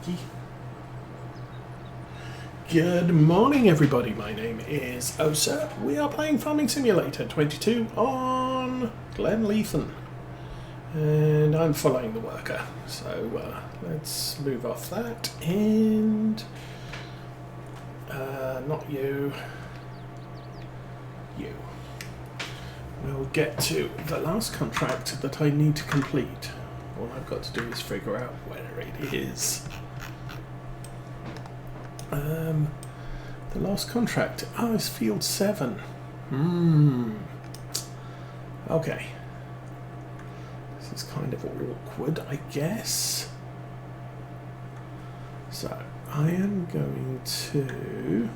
dokey. Good morning, everybody. My name is Osa. We are playing Farming Simulator 22 on Glenleathann. And I'm following the worker. So let's move off that. And not you. You. We'll get to the last contract that I need to complete. All I've got to do is figure out where it is. The last contract. Oh, it's field 7. Okay. This is kind of awkward, I guess. So, I am going to...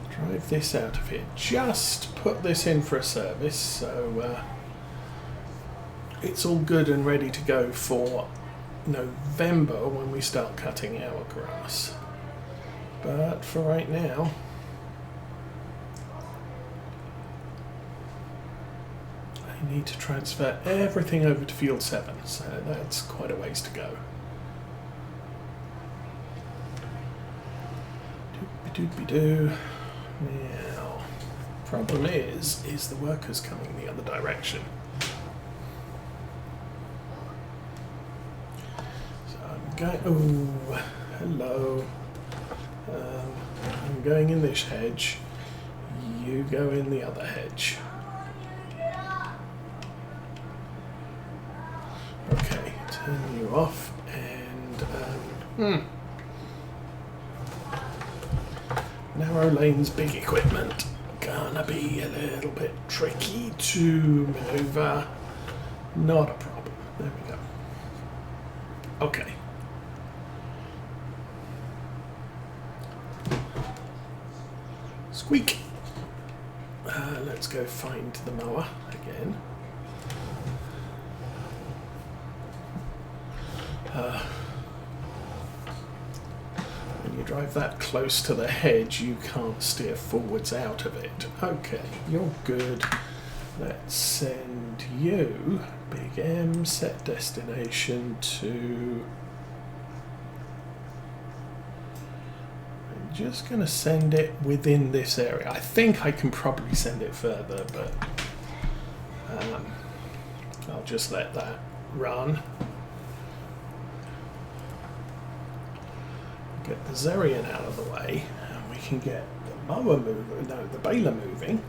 drive this out of here. Just put this in for a service, so it's all good and ready to go for November when we start cutting our grass. But for right now, I need to transfer everything over to field 7, so that's quite a ways to go. Doopy-doopy-doo. Now, problem is the workers coming the other direction. So I'm going. Oh, hello. I'm going in this hedge. You go in the other hedge. Okay, turn you off and. Narrow lanes, big equipment. Gonna be a little bit tricky to maneuver. Not a problem. There we go. Okay. Squeak. Let's go find the mower again. When you drive that close to the hedge, you can't steer forwards out of it. Okay, you're good. Let's send you, Big M, set destination to... I'm just going to send it within this area. I think I can probably send it further, but I'll just let that run. Get the Zerian out of the way, and we can get the mower moving, no, the baler moving.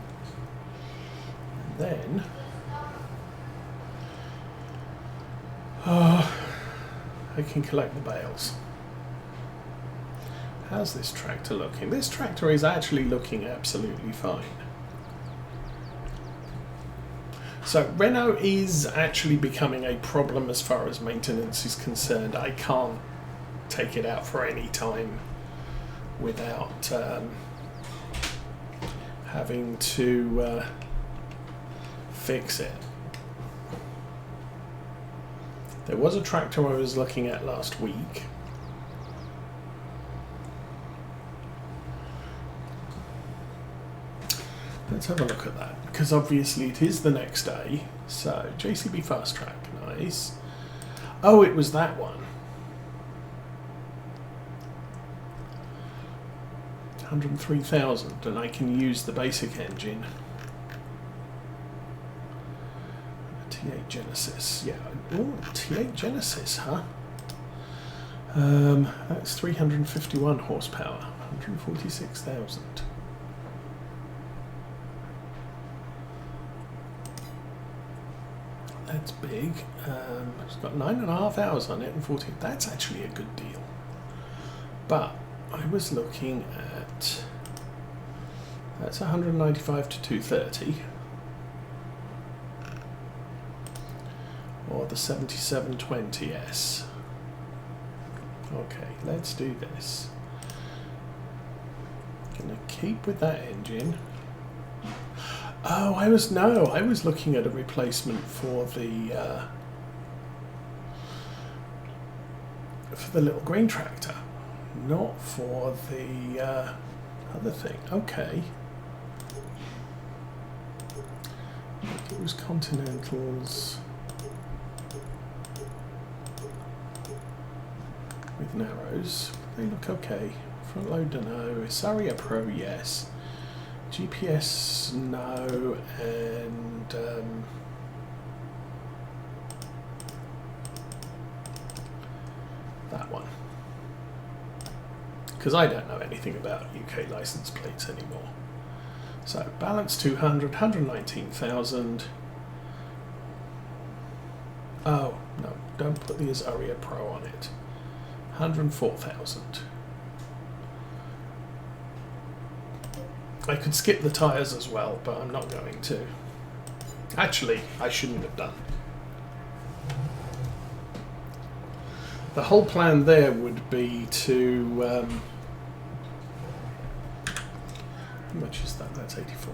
And then I can collect the bales. How's this tractor looking? This tractor is actually looking absolutely fine. So Renault is actually becoming a problem as far as maintenance is concerned. I can't take it out for any time without having to fix it. There was a tractor I was looking at last week. Let's have a look at that, because obviously it is the next day. So JCB Fast Track, nice. Oh, it was that one. 103,000, and I can use the basic engine. T8 Genesis, yeah. Oh, T8 Genesis, huh? That's 351 horsepower, 146,000. That's big. It's got 9.5 hours on it and 14. That's actually a good deal. But I was looking at, that's 195 to 230, or the 7720S. Okay, let's do this. Gonna keep with that engine. Oh, I was looking at a replacement for the little grain tractor. Not for the other thing. Okay. It was Continentals. narrows. They look okay. Front loader, no. Isaria Pro, yes. GPS, no. And that one. Because I don't know anything about UK license plates anymore. So balance 200, 119,000. Oh, no, don't put the Isaria Pro on it. 104,000. I could skip the tyres as well, but I'm not going to. Actually, I shouldn't have done. The whole plan there would be to... how much is that? That's 84.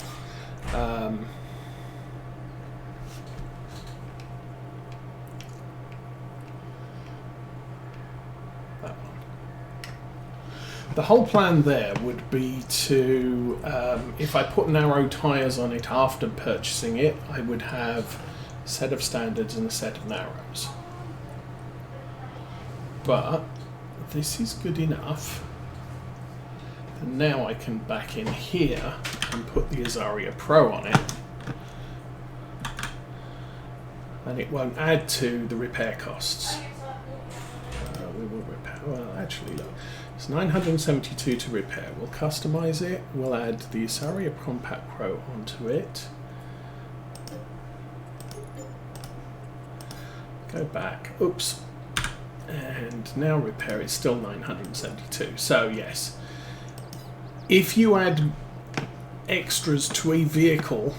That one. The whole plan there would be to, if I put narrow tyres on it after purchasing it, I would have a set of standards and a set of narrows. But this is good enough. And now I can back in here and put the Isaria Pro on it. And it won't add to the repair costs. We will repair, well actually look, it's 972 to repair. We'll customize it, we'll add the Isaria Compact Pro onto it. Go back, oops. And now repair is still 972. So yes, if you add extras to a vehicle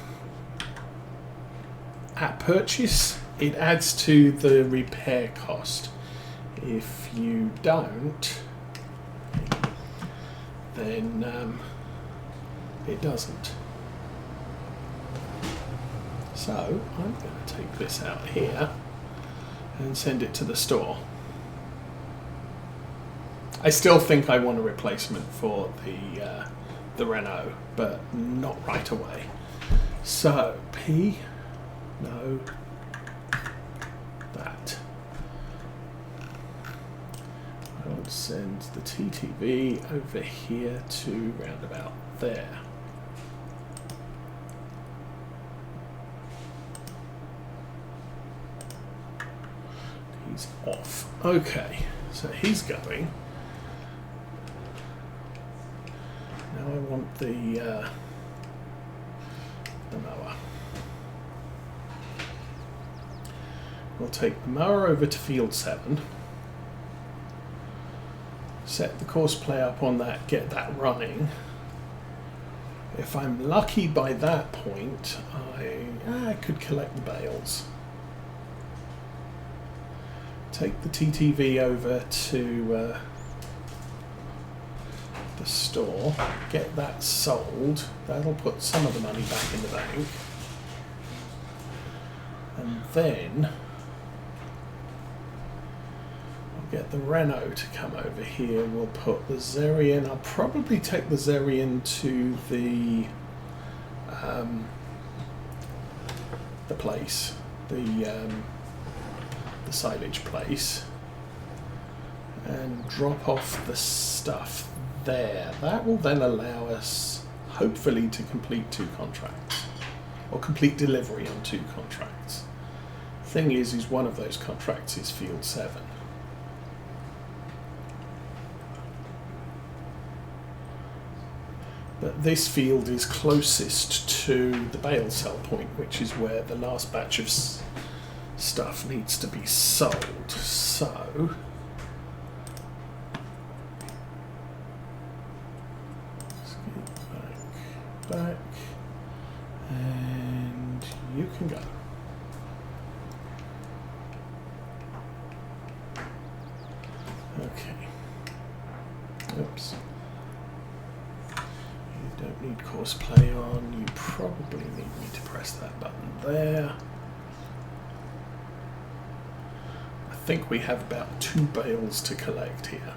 at purchase, it adds to the repair cost. If you don't, then it doesn't. So I'm going to take this out here and send it to the store. I still think I want a replacement for the Renault, but not right away. So P, no, that. I'll send the TTV over here to round about there. He's off. Okay, so he's going. Now I want the mower. We'll take the mower over to field 7. Set the course play up on that, get that running. If I'm lucky by that point, I could collect the bales. Take the TTV over to the store, get that sold. That'll put some of the money back in the bank. And then I'll get the Renault to come over here. We'll put the Zerion. I'll probably take the Zerion to the place, the silage place, and drop off the stuff there. That will then allow us hopefully to complete 2 contracts, or complete delivery on 2 contracts. Thing is one of those contracts is field 7. But this field is closest to the bale sell point, which is where the last batch of stuff needs to be sold. So let's get back, and you can go. Okay. Oops. You don't need course play on. You probably need me to press that button there. I think we have about 2 bales to collect here.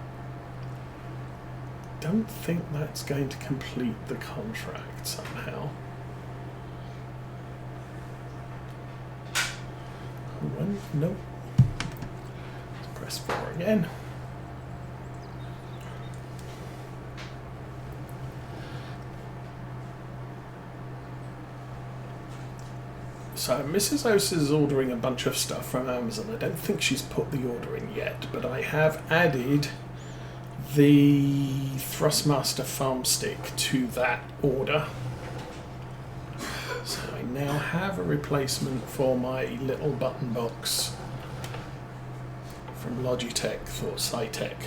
Don't think that's going to complete the contract somehow. Nope. Let's press 4 again. So Mrs. Ose is ordering a bunch of stuff from Amazon. I don't think she's put the order in yet, but I have added the Thrustmaster farm stick to that order. So I now have a replacement for my little button box from Logitech or Cytec.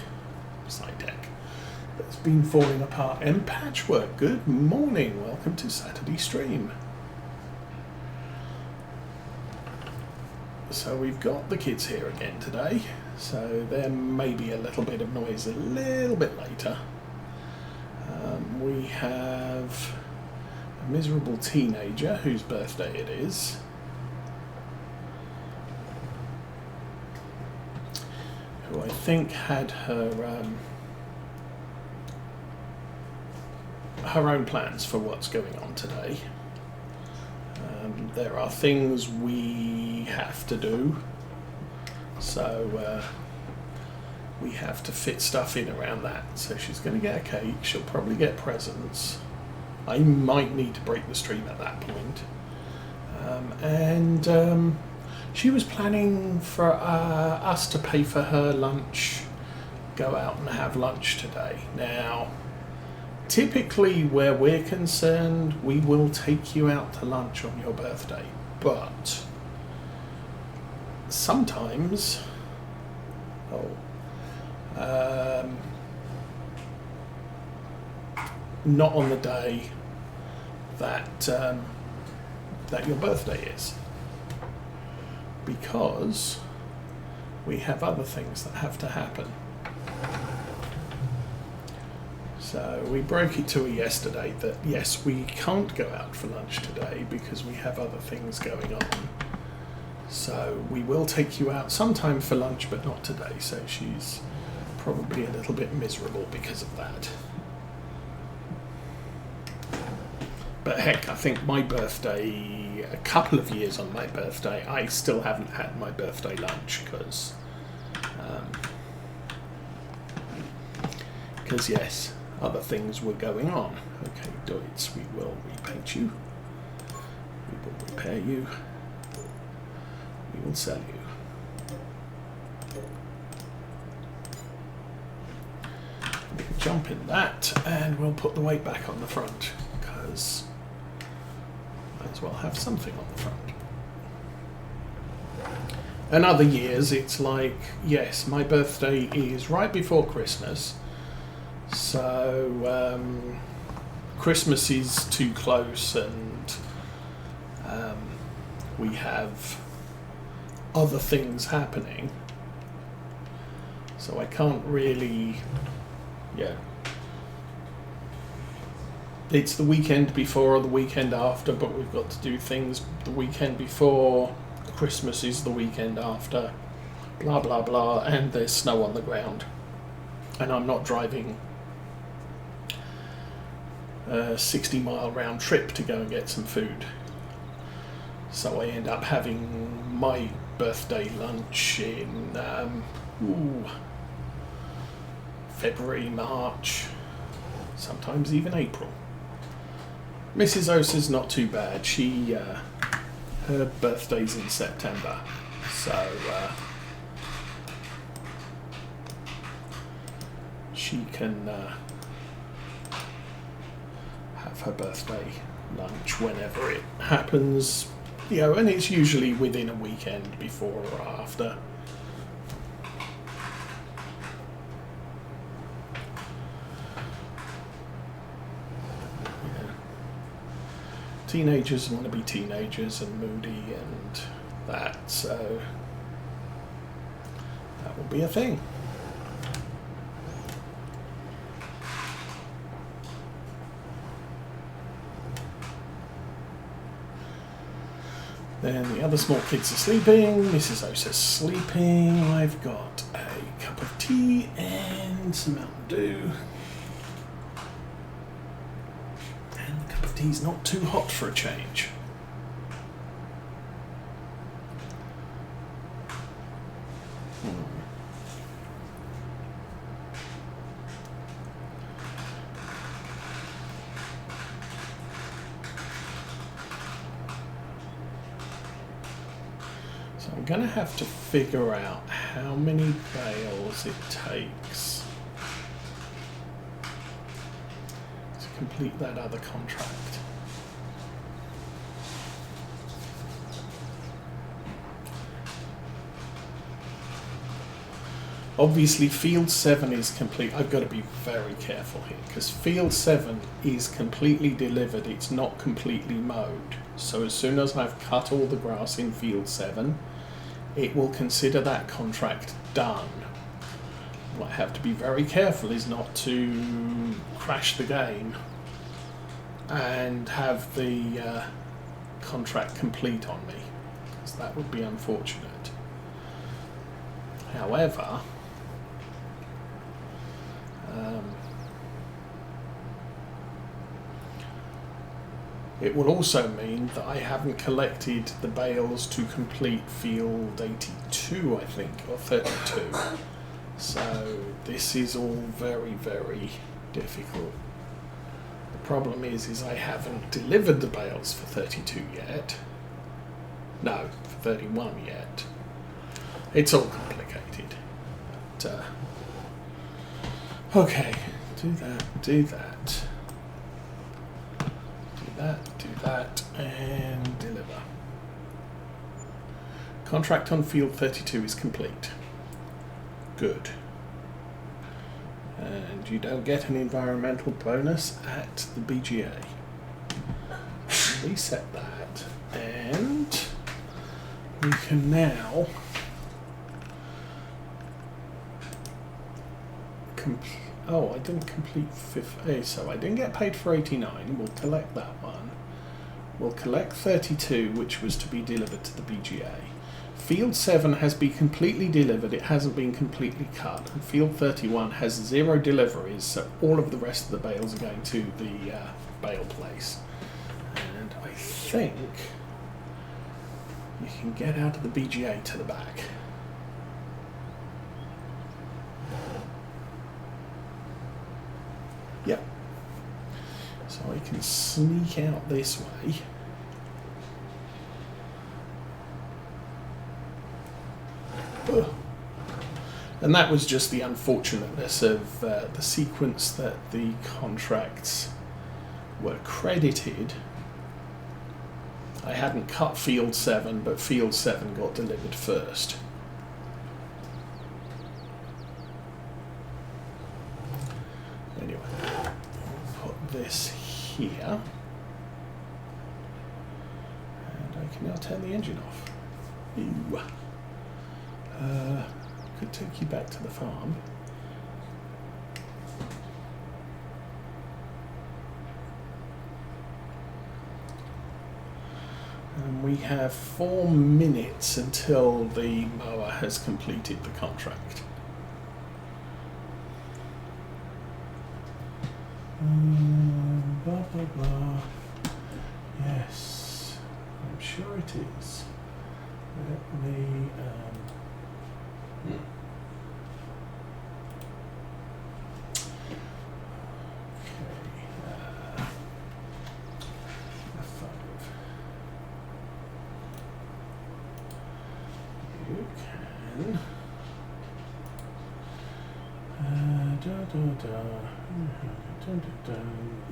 That's been falling apart. And Patchwork, good morning. Welcome to Saturday stream. So we've got the kids here again today, so there may be a little bit of noise a little bit later. We have a miserable teenager whose birthday it is, who I think had her own plans for what's going on today. There are things we have to do, so we have to fit stuff in around that. So she's going to get a cake, she'll probably get presents. I might need to break the stream at that point. And she was planning for us to pay for her lunch, go out and have lunch today. Now, typically, where we're concerned, we will take you out to lunch on your birthday, but sometimes, not on the day that that your birthday is, because we have other things that have to happen. So we broke it to her yesterday that yes, we can't go out for lunch today because we have other things going on. So we will take you out sometime for lunch, but not today. So she's probably a little bit miserable because of that. But heck, I think my birthday, a couple of years on my birthday, I still haven't had my birthday lunch because yes, other things were going on. Okay, Deutz, we will repaint you. We will repair you. We will sell you. We can jump in that, and we'll put the weight back on the front, because might as well have something on the front. And other years, it's like, yes, my birthday is right before Christmas, so Christmas is too close, and we have other things happening, so I can't really, it's the weekend before or the weekend after, but we've got to do things the weekend before, Christmas is the weekend after, blah blah blah, and there's snow on the ground, and I'm not driving a 60-mile round trip to go and get some food. So I end up having my birthday lunch in February, March, sometimes even April. Mrs. Osa's not too bad. She her birthday's in September, so she can have her birthday lunch whenever it happens, and it's usually within a weekend before or after. Teenagers want to be teenagers and moody and that, so that will be a thing. Then the other small kids are sleeping, Mrs. Osa's sleeping, I've got a cup of tea and some Mountain Dew. And the cup of tea's not too hot for a change. going to have to figure out how many bales it takes to complete that other contract. Obviously field 7 is complete. I've got to be very careful here because field 7 is completely delivered. It's not completely mowed. So as soon as I've cut all the grass in field 7, it will consider that contract done. What I have to be very careful is not to crash the game and have the contract complete on me, because that would be unfortunate. However, it will also mean that I haven't collected the bales to complete field 82, I think, or 32. So this is all very, very difficult. The problem is I haven't delivered the bales for 32 yet. No, for 31 yet. It's all complicated. But, okay, do that, do that. Do that, and deliver. Contract on field 32 is complete. Good. And you don't get an environmental bonus at the BGA. Reset that, and we can now complete. Oh, I didn't complete 5A, so I didn't get paid for 89. We'll collect that one. We'll collect 32, which was to be delivered to the BGA. Field 7 has been completely delivered. It hasn't been completely cut. And field 31 has 0 deliveries, so all of the rest of the bales are going to the bale place. And I think you can get out of the BGA to the back. Yep. So I can sneak out this way. Ugh. And that was just the unfortunateness of the sequence that the contracts were credited. I hadn't cut field 7, but field 7 got delivered first. Anyway, I'll put this here, and I can now turn the engine off. Ew. Could take you back to the farm. And we have 4 minutes until the mower has completed the contract. Blah, blah, blah. Yes, I'm sure it is. Let me...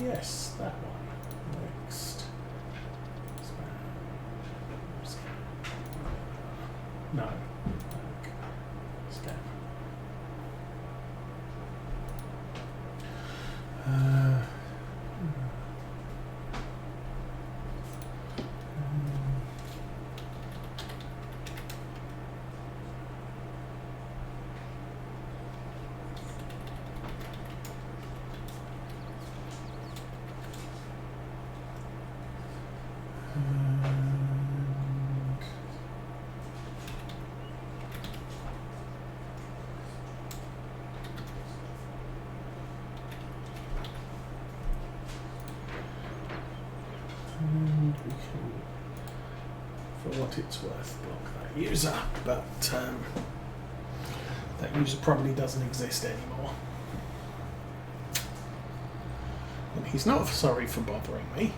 Yes, that one. Next. No. Okay. Scan. And we can, for what it's worth, block that user, but that user probably doesn't exist anymore. And he's not sorry for bothering me.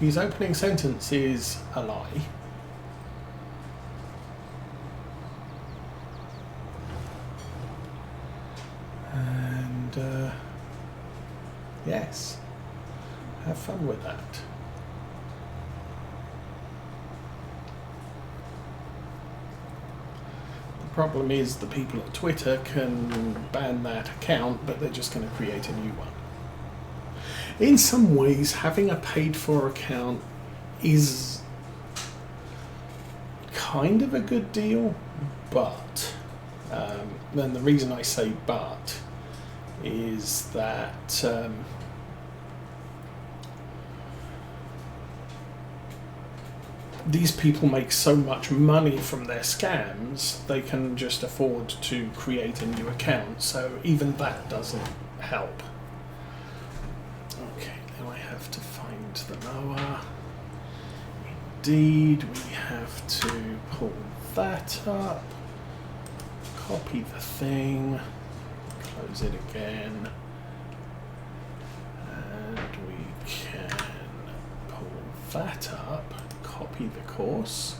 His opening sentence is a lie. yes, have fun with that. The problem is the people at Twitter can ban that account, but they're just going to create a new one. In some ways, having a paid-for account is kind of a good deal, but then the reason I say but is that these people make so much money from their scams, they can just afford to create a new account, so even that doesn't help. Okay, now I have to find the mower. Indeed, we have to pull that up, copy the thing, close it again, and we can pull that up, copy the course,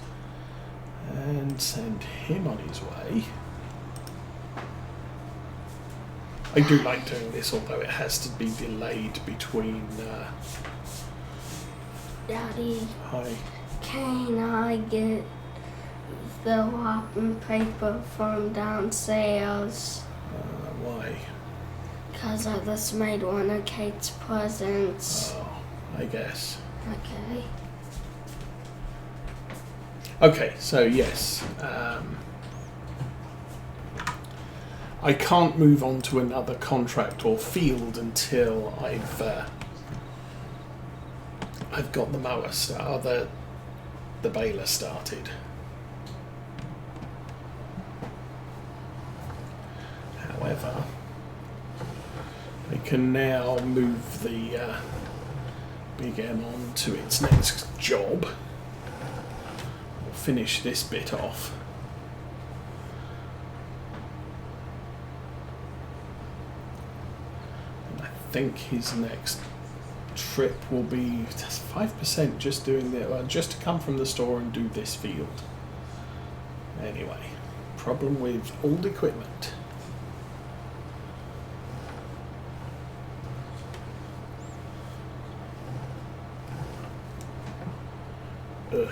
and send him on his way. I do like doing this, although it has to be delayed between... Daddy, Hi. can I get the wrapping paper from downstairs? Why? Because I just made one of Kate's presents. Oh, I guess. Okay. Okay, so yes. I can't move on to another contract or field until I've got the mower the baler started. However, I can now move the Big M on to its next job. We'll finish this bit off. And I think his next trip will be 5% just doing just to come from the store and do this field. Anyway, problem with old equipment. Okay,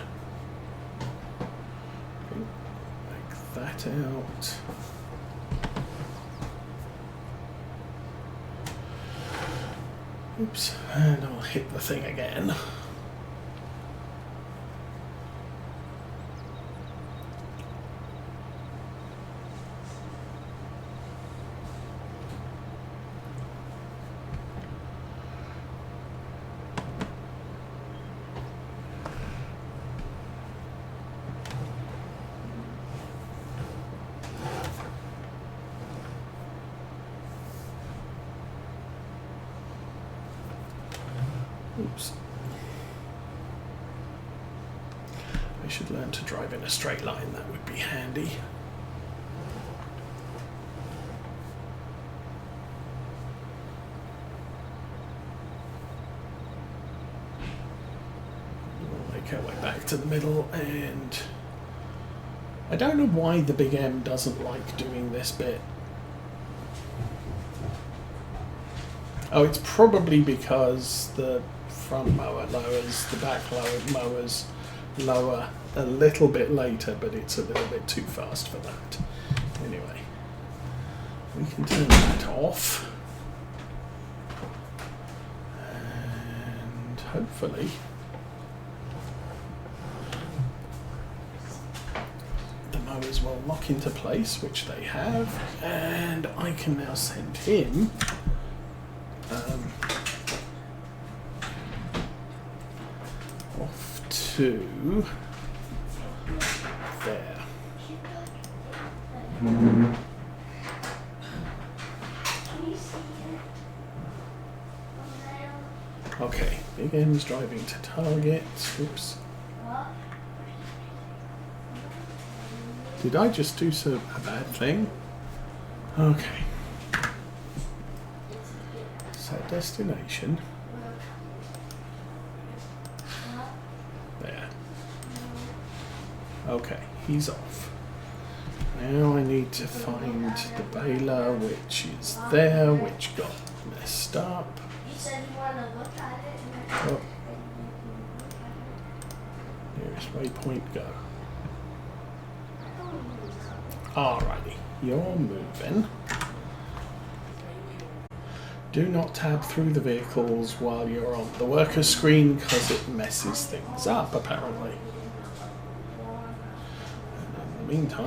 make that out. Oops, and I'll hit the thing again. Oops. I should learn to drive in a straight line, that would be handy. We'll make our way back to the middle, and I don't know why the Big M doesn't like doing this bit. Oh, it's probably because the front mower lowers, the back mowers lower a little bit later, but it's a little bit too fast for that. Anyway, we can turn that off, and hopefully the mowers will lock into place, which they have, and I can now send him off to there. Okay, Big M's driving to target. Oops. Did I just do a bad thing? Okay. Set destination. There. Okay, he's off. Now I need to find the baler, which is there, which got messed up. You said you want to look at it. Oh. Nearest waypoint, go. Alrighty, you're moving. Do not tab through the vehicles while you're on the worker screen because it messes things up apparently. And in the meantime,